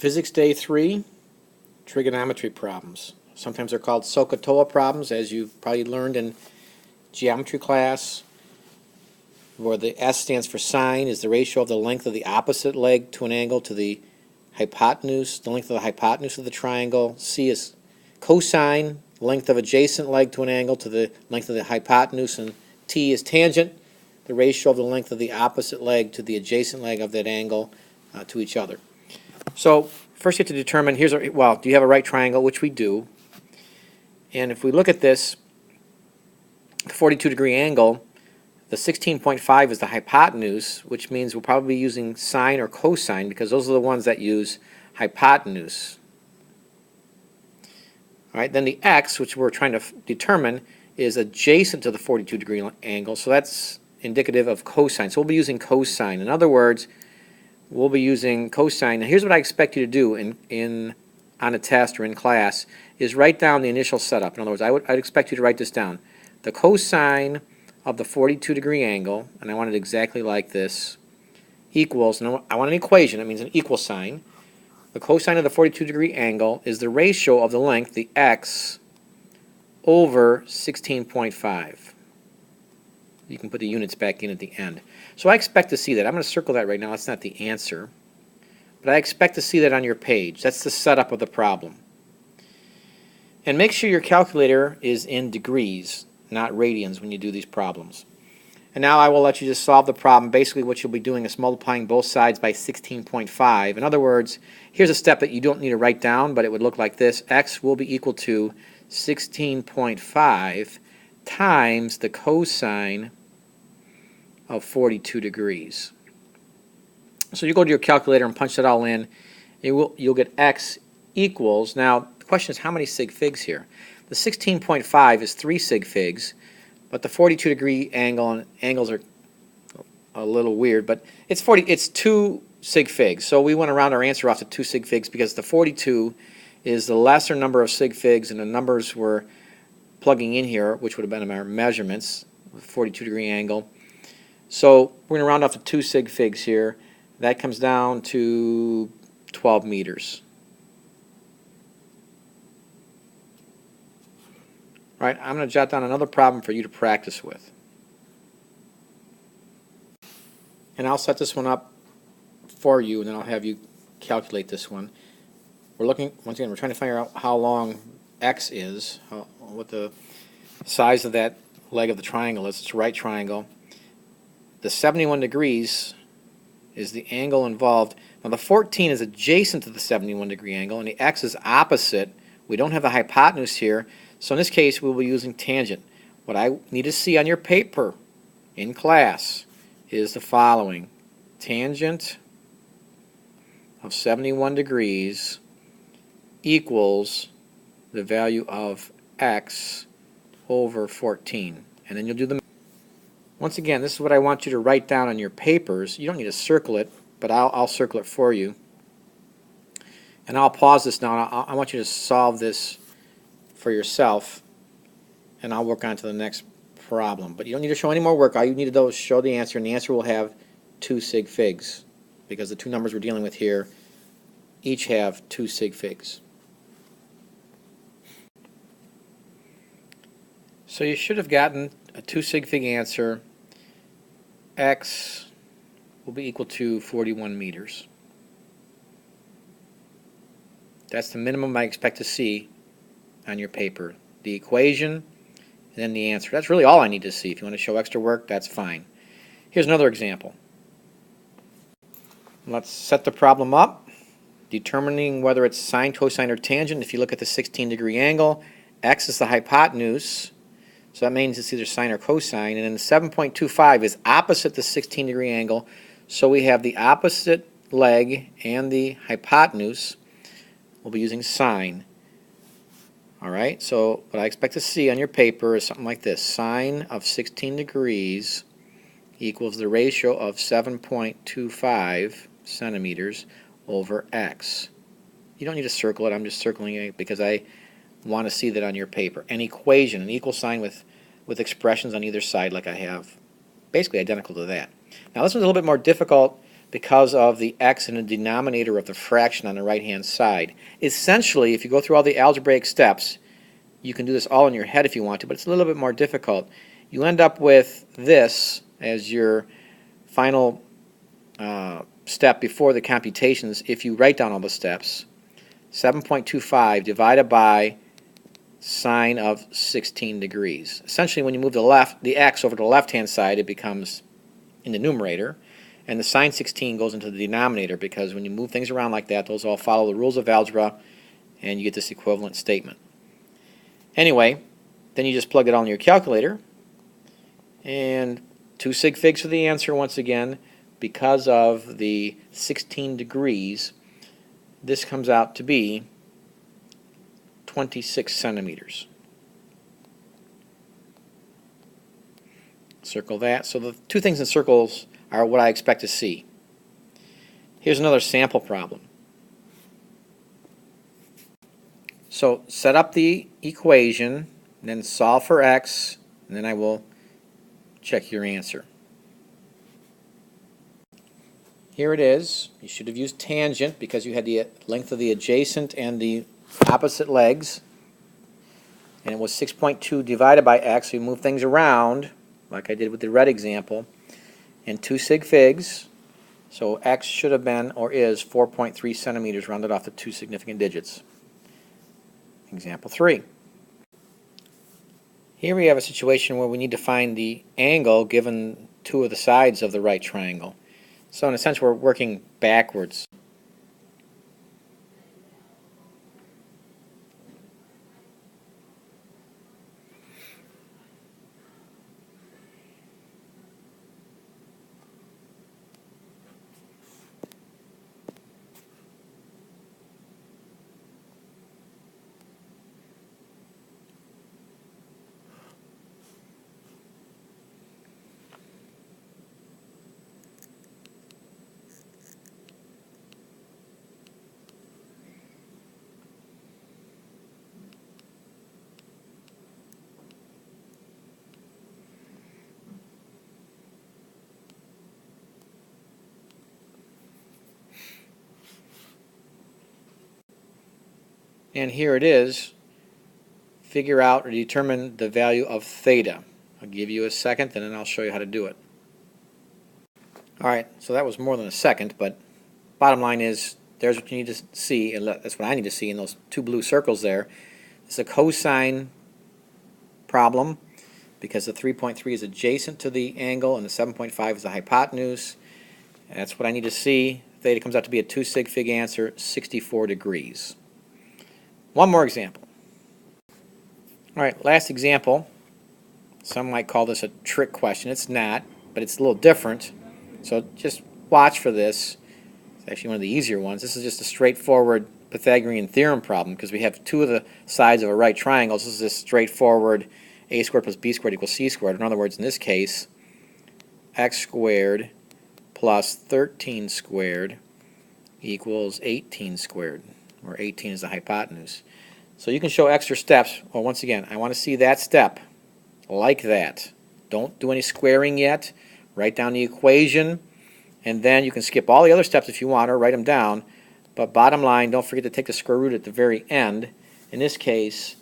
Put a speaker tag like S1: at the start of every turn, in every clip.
S1: Physics Day 3, trigonometry problems. Sometimes they're called SOHCAHTOA problems, as you've probably learned in geometry class, where the S stands for sine, is the ratio of the length of the opposite leg to an angle to the hypotenuse, the length of the hypotenuse of the triangle. C is cosine, length of adjacent leg to an angle to the length of the hypotenuse, and T is tangent, the ratio of the length of the opposite leg to the adjacent leg of that angle to each other. So first you have to determine, do you have a right triangle? Which we do. And if we look at this 42-degree angle, the 16.5 is the hypotenuse, which means we'll probably be using sine or cosine because those are the ones that use hypotenuse. All right, then the x, which we're trying to determine, is adjacent to the 42-degree angle, so that's indicative of cosine. So we'll be using cosine. In other words, we'll be using cosine. Now here's what I expect you to do on a test or in class, is write down the initial setup. In other words, I'd expect you to write this down. The cosine of the 42-degree angle, and I want it exactly like this, equals, and I want an equation, that means an equal sign. The cosine of the 42-degree angle is the ratio of the length, the x, over 16.5. You can put the units back in at the end. So I expect to see that. I'm going to circle that right now. That's not the answer. But I expect to see that on your page. That's the setup of the problem. And make sure your calculator is in degrees, not radians, when you do these problems. And now I will let you just solve the problem. Basically what you'll be doing is multiplying both sides by 16.5. In other words, here's a step that you don't need to write down, but it would look like this. X will be equal to 16.5 times the cosine of 42 degrees. So you go to your calculator and punch that all in. You'll get x equals, now the question is how many sig figs here? The 16.5 is 3 sig figs, but the 42-degree angle, and angles are a little weird, but it's 2 sig figs. So we want to round our answer off to 2 sig figs because the 42 is the lesser number of sig figs, and the numbers we're plugging in here, which would have been our measurements, 42-degree angle. So we're going to round off to 2 sig figs here. That comes down to 12 meters. All right, I'm going to jot down another problem for you to practice with. And I'll set this one up for you, and then I'll have you calculate this one. We're looking, once again, we're trying to figure out how long x is, what the size of that leg of the triangle is. It's a right triangle. The 71 degrees is the angle involved. Now the 14 is adjacent to the 71-degree angle, and the x is opposite. We don't have the hypotenuse here, so in this case we'll be using tangent. What I need to see on your paper in class is the following. Tangent of 71 degrees equals the value of x over 14. And then you'll do the. Once again, this is what I want you to write down on your papers. You don't need to circle it, but I'll circle it for you. And I'll pause this now. I want you to solve this for yourself, and I'll work on to the next problem. But you don't need to show any more work. All you need to do is show the answer, and the answer will have 2 sig figs, because the two numbers we're dealing with here each have 2 sig figs. So you should have gotten a 2 sig fig answer. X will be equal to 41 meters. That's the minimum I expect to see on your paper. The equation and then the answer. That's really all I need to see. If you want to show extra work, that's fine. Here's another example. Let's set the problem up, determining whether it's sine, cosine, or tangent. If you look at the 16-degree angle, x is the hypotenuse. So that means it's either sine or cosine, and then the 7.25 is opposite the 16-degree angle, so we have the opposite leg and the hypotenuse. We'll be using sine. Alright, so what I expect to see on your paper is something like this. Sine of 16 degrees equals the ratio of 7.25 centimeters over x. You don't need to circle it, I'm just circling it because I want to see that on your paper. An equation, an equal sign with expressions on either side like I have, basically identical to that. Now this one's a little bit more difficult because of the x in the denominator of the fraction on the right-hand side. Essentially, if you go through all the algebraic steps, you can do this all in your head if you want to, but it's a little bit more difficult. You end up with this as your final step before the computations if you write down all the steps. 7.25 divided by sine of 16 degrees. Essentially, when you move the x over to the left-hand side, it becomes in the numerator, and the sine 16 goes into the denominator, because when you move things around like that, those all follow the rules of algebra, and you get this equivalent statement. Anyway, then you just plug it all in your calculator, and 2 sig figs for the answer once again. Because of the 16 degrees, this comes out to be 26 centimeters. Circle that. So the two things in circles are what I expect to see. Here's another sample problem. So set up the equation, then solve for x, and then I will check your answer. Here it is. You should have used tangent because you had the length of the adjacent and the opposite legs. And it was 6.2 divided by x. So you move things around, like I did with the red example, and 2 sig figs. So x should have been, or is, 4.3 centimeters rounded off to 2 significant digits. Example 3. Here we have a situation where we need to find the angle given two of the sides of the right triangle. So in a sense, we're working backwards. And here it is. Figure out or determine the value of theta. I'll give you a second and then I'll show you how to do it. Alright, so that was more than a second, but bottom line is there's what you need to see, and that's what I need to see in those two blue circles there. It's a cosine problem because the 3.3 is adjacent to the angle and the 7.5 is the hypotenuse. And that's what I need to see. Theta comes out to be a 2 sig fig answer, 64 degrees. One more example. All right, last example. Some might call this a trick question. It's not, but it's a little different. So just watch for this. It's actually one of the easier ones. This is just a straightforward Pythagorean Theorem problem because we have two of the sides of a right triangle. So this is just straightforward a squared plus b squared equals c squared. In other words, in this case, x squared plus 13 squared equals 18 squared, where 18 is the hypotenuse. So you can show extra steps. Well, once again, I want to see that step like that. Don't do any squaring yet. Write down the equation, and then you can skip all the other steps if you want, or write them down. But bottom line, don't forget to take the square root at the very end. In this case,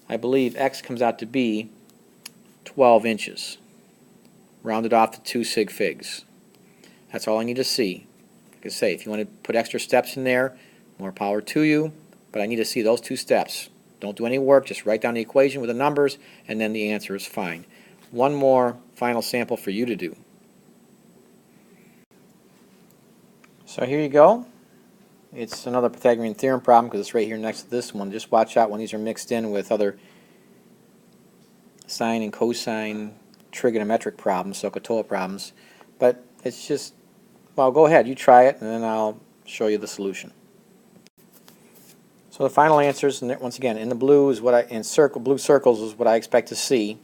S1: I believe x comes out to be 12 inches, rounded off to 2 sig figs. That's all I need to see. Like I say, if you want to put extra steps in there, more power to you, but I need to see those two steps. Don't do any work, just write down the equation with the numbers, and then the answer is fine. One more final sample for you to do. So here you go. It's another Pythagorean Theorem problem because it's right here next to this one. Just watch out when these are mixed in with other sine and cosine trigonometric problems, SOHCAHTOA problems. But it's just, well, go ahead, you try it, and then I'll show you the solution. So the final answers, and once again, in the blue is what blue circles is what I expect to see.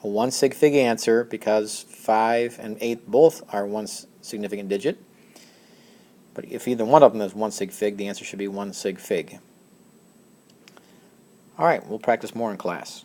S1: A 1 sig fig answer because 5 and 8 both are one significant digit. But if either one of them is 1 sig fig, the answer should be 1 sig fig. All right, we'll practice more in class.